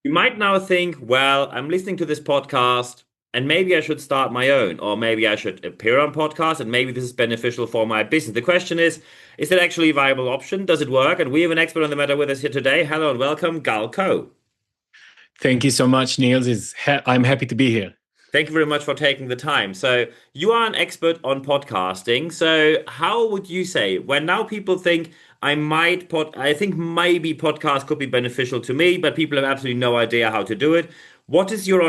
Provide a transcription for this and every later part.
You might now think, well, I'm listening to this podcast and maybe I should start my own, or maybe I should appear on podcasts and maybe this is beneficial for my business. The question is that actually a viable option? Does it work? And we have an expert on the matter with us here today. Hello and welcome, Gal Ko. Thank you so much, Niels. I'm happy to be here. Thank you very much for taking the time. So, you are an expert on podcasting. So, how would you say when now people think I think maybe podcast could be beneficial to me, but people have absolutely no idea how to do it. What is your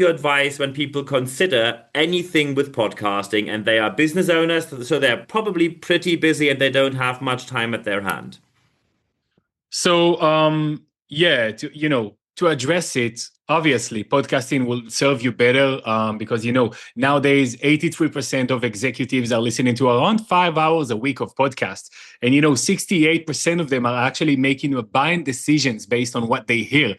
advice when people consider anything with podcasting and they are business owners, so they're probably pretty busy and they don't have much time at their hand? So, yeah, to address it, obviously, podcasting will serve you better because, nowadays, 83% of executives are listening to around 5 hours a week of podcasts. And, 68% of them are actually making buying decisions based on what they hear.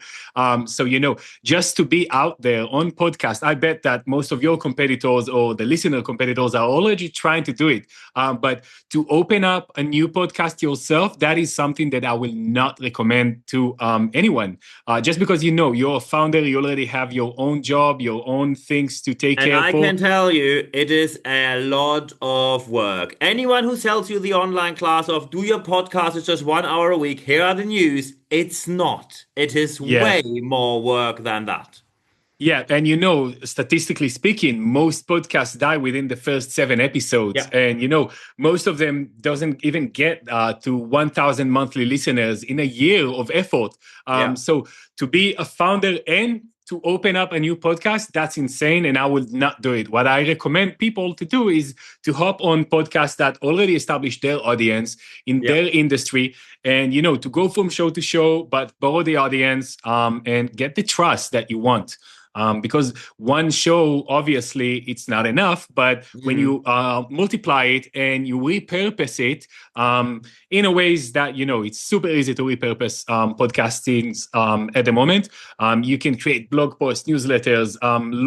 So, just to be out there on podcast, I bet that most of your competitors or the listener competitors are already trying to do it. But to open up a new podcast yourself, that is something that I will not recommend to anyone. Just because you're a founder, you already have your own job, your own things to take And care I for. can tell you, it is a lot of work. Anyone who sells you the online class of do your podcast is just 1 hour a week, here are the news, it's not. It is Yeah. way more work than that. Yeah, and statistically speaking, most podcasts die within the first 7 episodes, Yeah, and most of them doesn't even get to 1,000 monthly listeners in a year of effort. yeah. So to be a founder and to open up a new podcast, that's insane, and I would not do it. What I recommend people to do is to hop on podcasts that already established their audience in Yeah. their industry, and to go from show to show, but borrow the audience and get the trust that you want. Because one show, obviously, it's not enough. But when Mm. you multiply it and you repurpose it in a ways that, it's super easy to repurpose podcastings at the moment. You can create blog posts, newsletters,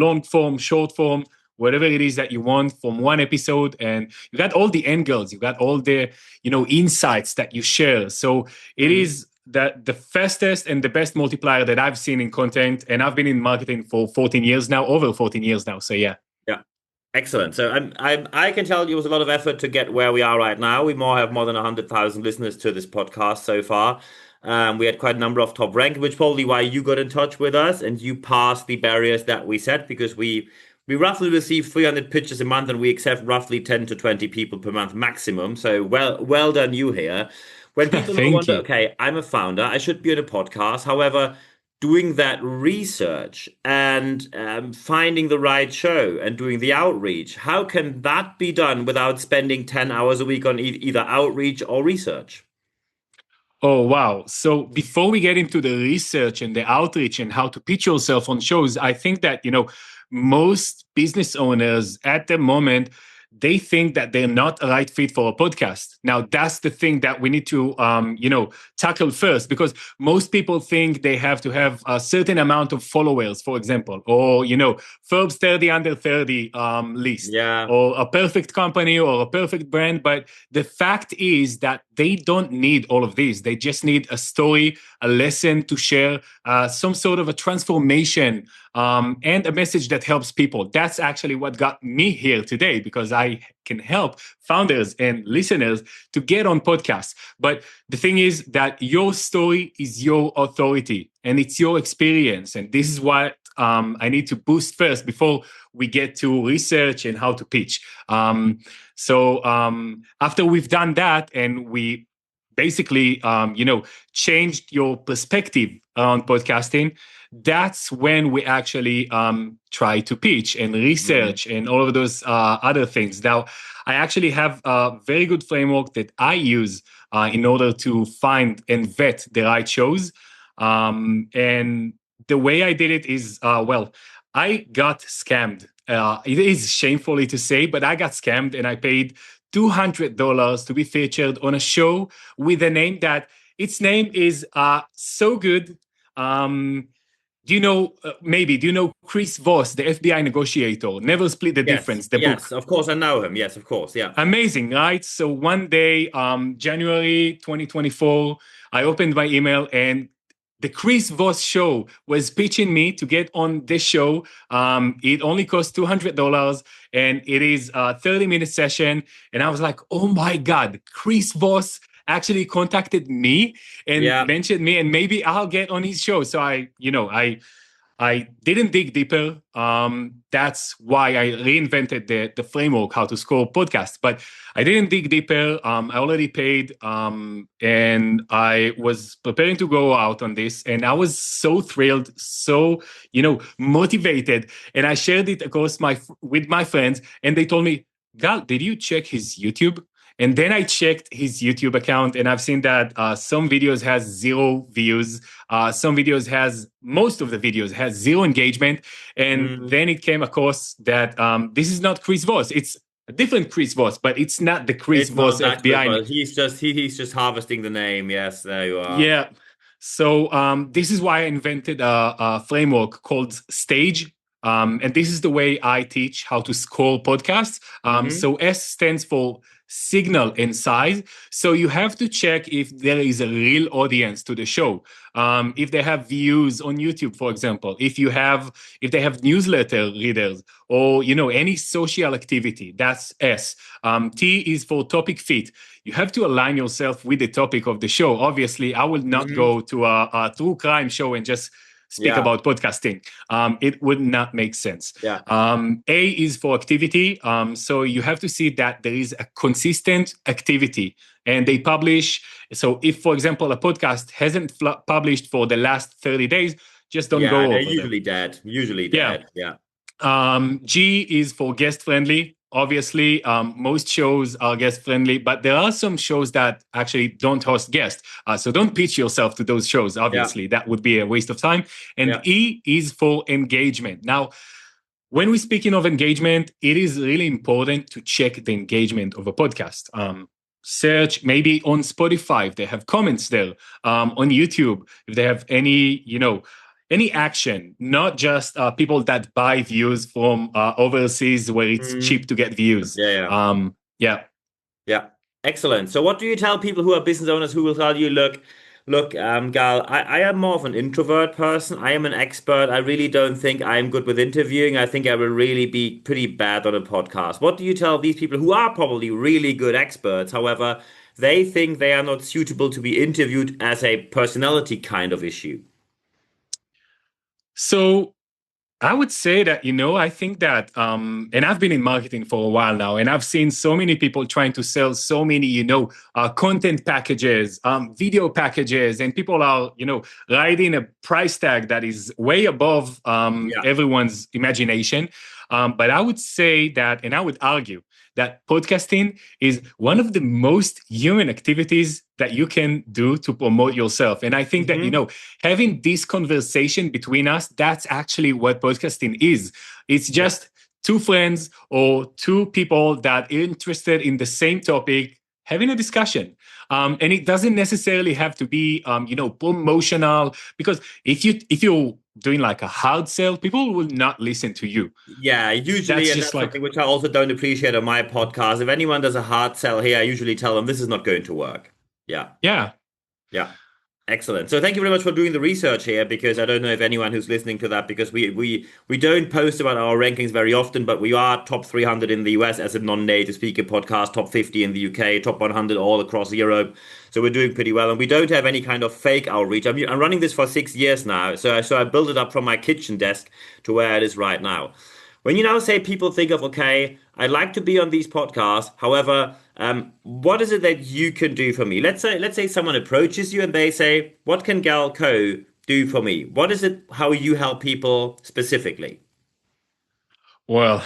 long form, short form, whatever it is that you want from one episode. And you got all the angles, you got all the, insights that you share. So it Mm. is the fastest and the best multiplier that I've seen in content, and I've been in marketing for 14 years now, over 14 years now. So yeah. Yeah. Excellent. So I can tell you it was a lot of effort to get where we are right now. We have more than 100,000 listeners to this podcast so far. We had quite a number of top rank, which probably why you got in touch with us and you passed the barriers that we set because we roughly receive 300 pitches a month and we accept roughly 10 to 20 people per month maximum. So well done you here. When people now Thank wonder, you. okay, I'm a founder, I should be on a podcast. However, doing that research and finding the right show and doing the outreach, how can that be done without spending 10 hours a week on either outreach or research? Oh, wow. So before we get into the research and the outreach and how to pitch yourself on shows, I think that, most business owners at the moment, they think that they're not a right fit for a podcast. Now, that's the thing that we need to, tackle first, because most people think they have to have a certain amount of followers, for example, or, Forbes 30 under 30 list, Yeah. or a perfect company or a perfect brand. But the fact is that they don't need all of these. They just need a story, a lesson to share, some sort of a transformation, and a message that helps people. That's actually what got me here today, because I can help founders and listeners to get on podcasts. But the thing is that your story is your authority and it's your experience. And this is what I need to boost first before we get to research and how to pitch. So after we've done that and we basically, changed your perspective on podcasting, that's when we actually try to pitch and Mm. research and all of those other things. Now, I actually have a very good framework that I use in order to find and vet the right shows. And the way I did it is, I got scammed. It is shamefully to say, but I got scammed and I paid $200 to be featured on a show with a name that its name is so good. Um, do you know Chris Voss, the FBI negotiator? Never Split the Yes. Difference, the Yes. book. Of course, I know him. Yes, of course. Yeah. Amazing, right? So one day, January 2024, I opened my email and the Chris Voss show was pitching me to get on this show. It only costs $200 and it is a 30-minute session. And I was like, oh my God, Chris Voss actually contacted me and Yeah. mentioned me, and maybe I'll get on his show. So I didn't dig deeper. That's why I reinvented the framework, how to score podcasts. But I didn't dig deeper. I already paid, and I was preparing to go out on this. And I was so thrilled, so motivated. And I shared it across with my friends, and they told me, "Gal, did you check his YouTube?" And then I checked his YouTube account, and I've seen that some videos has 0 views, most of the videos has 0 engagement. And Mm. then it came across that this is not Chris Voss. It's a different Chris Voss, but it's not the Chris It's Voss not that Chris FBI. Voss. He's just harvesting the name. Yes, there you are. Yeah. So this is why I invented a framework called Stage. And this is the way I teach how to score podcasts. So S stands for signal and size. So you have to check if there is a real audience to the show. If they have views on YouTube, for example, if they have newsletter readers, or any social activity, that's S. T is for topic fit. You have to align yourself with the topic of the show. Obviously, I will not go to a true crime show and just speak Yeah. about podcasting. It would not make sense. Yeah. A is for activity. So you have to see that there is a consistent activity, and they publish. So if, for example, a podcast hasn't published for the last 30 days, just don't Yeah, go they're over them. usually dead. Usually Yeah. dead. Yeah. G is for guest friendly. Obviously, most shows are guest friendly, but there are some shows that actually don't host guests. So don't pitch yourself to those shows. Obviously, that would be a waste of time. And E is for engagement. Now, when we're speaking of engagement, it is really important to check the engagement of a podcast. Search maybe on Spotify if they have comments there, on YouTube if they have any action, not just people that buy views from overseas where it's cheap to get views. Yeah. Yeah. Excellent. So what do you tell people who are business owners who will tell you, look, Gal, I am more of an introvert person. I am an expert. I really don't think I'm good with interviewing. I think I will really be pretty bad on a podcast. What do you tell these people who are probably really good experts? However, they think they are not suitable to be interviewed as a personality kind of issue. So I would say that, I think that, and I've been in marketing for a while now, and I've seen so many people trying to sell so many, content packages, video packages, and people are, writing a price tag that is way above everyone's imagination. But I would say that, and I would argue that podcasting is one of the most human activities that you can do to promote yourself. And I think that, having this conversation between us, that's actually what podcasting is. It's just two friends or two people that are interested in the same topic having a discussion. And it doesn't necessarily have to be, promotional, because if you're doing like a hard sell, people will not listen to you. Yeah, usually, and that's something which I also don't appreciate on my podcast. If anyone does a hard sell here, I usually tell them this is not going to work. Yeah. Yeah. Excellent. So thank you very much for doing the research here, because I don't know if anyone who's listening to that, because we don't post about our rankings very often, but we are top 300 in the US as a non-native speaker podcast, top 50 in the UK, top 100 all across Europe. So we're doing pretty well, and we don't have any kind of fake outreach. I'm running this for 6 years now, so I built it up from my kitchen desk to where it is right now. When you now say people think of, okay, I'd like to be on these podcasts. However, what is it that you can do for me? Let's say someone approaches you and they say, what can Gal Co do for me? What is it, how you help people specifically? Well,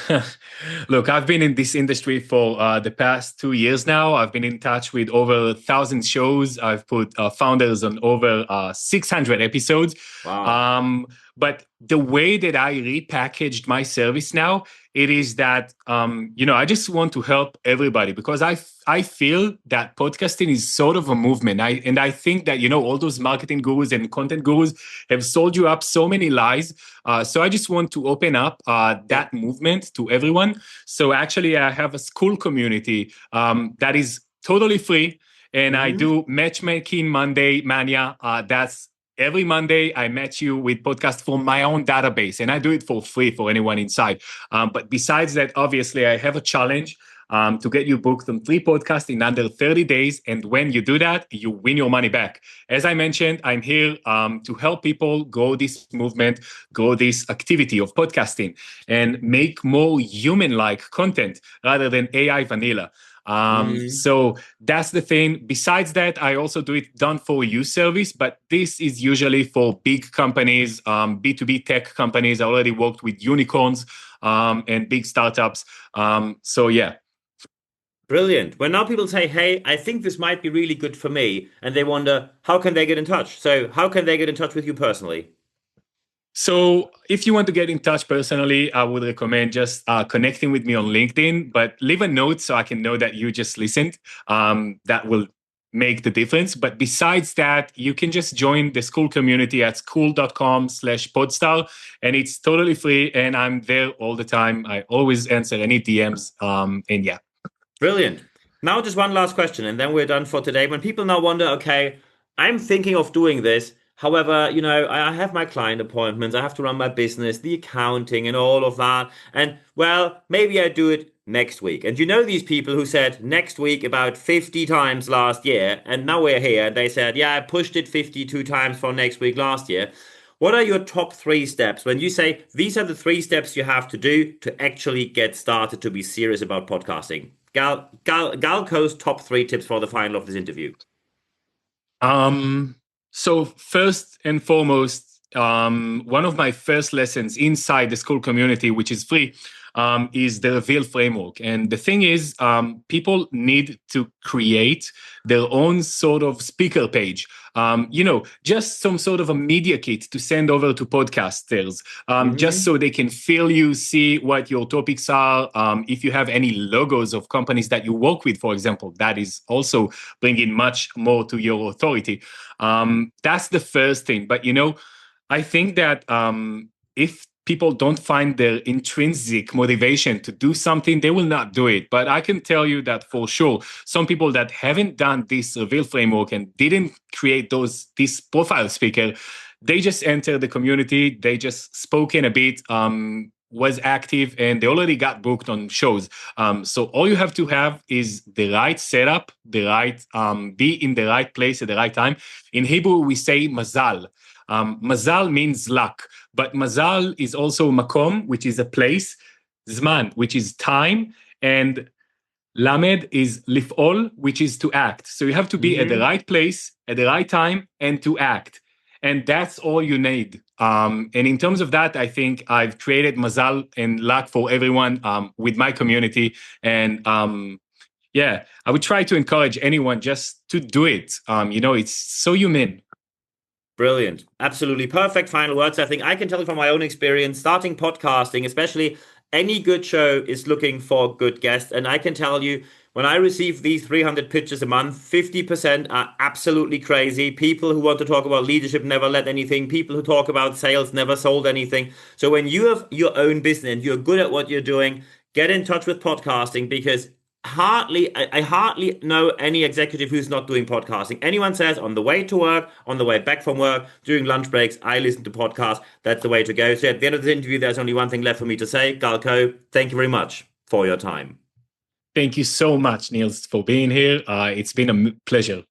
look, I've been in this industry for the past 2 years now. I've been in touch with over 1,000 shows. I've put founders on over 600 episodes. Wow. But the way that I repackaged my service now, it is that, I just want to help everybody, because I feel that podcasting is sort of a movement. I think that, all those marketing gurus and content gurus have sold you up so many lies. So I just want to open up that movement to everyone. So actually, I have a school community that is totally free. And I do Matchmaking Monday Mania. That's every Monday, I match you with podcasts from my own database, and I do it for free for anyone inside. But besides that, obviously, I have a challenge to get you booked on 3 podcasts in under 30 days. And when you do that, you win your money back. As I mentioned, I'm here to help people grow this movement, grow this activity of podcasting, and make more human-like content rather than AI vanilla. Mm. So that's the thing. Besides that, I also do it done for you service, but this is usually for big companies, B2B tech companies. I already worked with unicorns and big startups. So yeah. Brilliant. When now people say, hey, I think this might be really good for me, and they wonder, how can they get in touch? So, how can they get in touch with you personally? So if you want to get in touch personally, I would recommend just connecting with me on LinkedIn, but leave a note so I can know that you just listened. That will make the difference. But besides that, you can just join the school community at school.com/podstar, and it's totally free. And I'm there all the time. I always answer any DMs. And yeah. Brilliant. Now, just one last question, and then we're done for today. When people now wonder, okay, I'm thinking of doing this. However, I have my client appointments, I have to run my business, the accounting, and all of that. And well, maybe I do it next week. And these people who said next week about 50 times last year, and now we're here, and they said, yeah, I pushed it 52 times for next week last year. What are your top 3 steps when you say these are the 3 steps you have to do to actually get started to be serious about podcasting? Galco's top 3 tips for the final of this interview. So first and foremost, one of my first lessons inside the school community, which is free, is the reveal framework. And the thing is, people need to create their own sort of speaker page. Just some sort of a media kit to send over to podcasters, just so they can feel you, see what your topics are. If you have any logos of companies that you work with, for example, that is also bringing much more to your authority. That's the first thing. But, I think that if people don't find their intrinsic motivation to do something, they will not do it. But I can tell you that for sure, some people that haven't done this reveal framework and didn't create this profile speaker, they just entered the community, they just spoke in a bit, was active, and they already got booked on shows. So all you have to have is the right setup, be in the right place at the right time. In Hebrew, we say mazal. Mazal means luck, but mazal is also makom, which is a place, zman, which is time, and lamed is lif'ol, which is to act. So you have to be at the right place, at the right time, and to act. And that's all you need. And in terms of that, I think I've created mazal and luck for everyone with my community. And yeah, I would try to encourage anyone just to do it. It's so human. Brilliant. Absolutely perfect final words. I think I can tell you from my own experience, starting podcasting, especially any good show is looking for good guests. And I can tell you, when I receive these 300 pitches a month, 50% are absolutely crazy. People who want to talk about leadership never led anything. People who talk about sales never sold anything. So when you have your own business and you're good at what you're doing, get in touch with podcasting because I hardly know any executive who's not doing podcasting. Anyone says on the way to work, on the way back from work, during lunch breaks, I listen to podcasts. That's the way to go. So at the end of the interview, there's only one thing left for me to say. Galco, thank you very much for your time. Thank you so much, Niels, for being here. It's been a pleasure.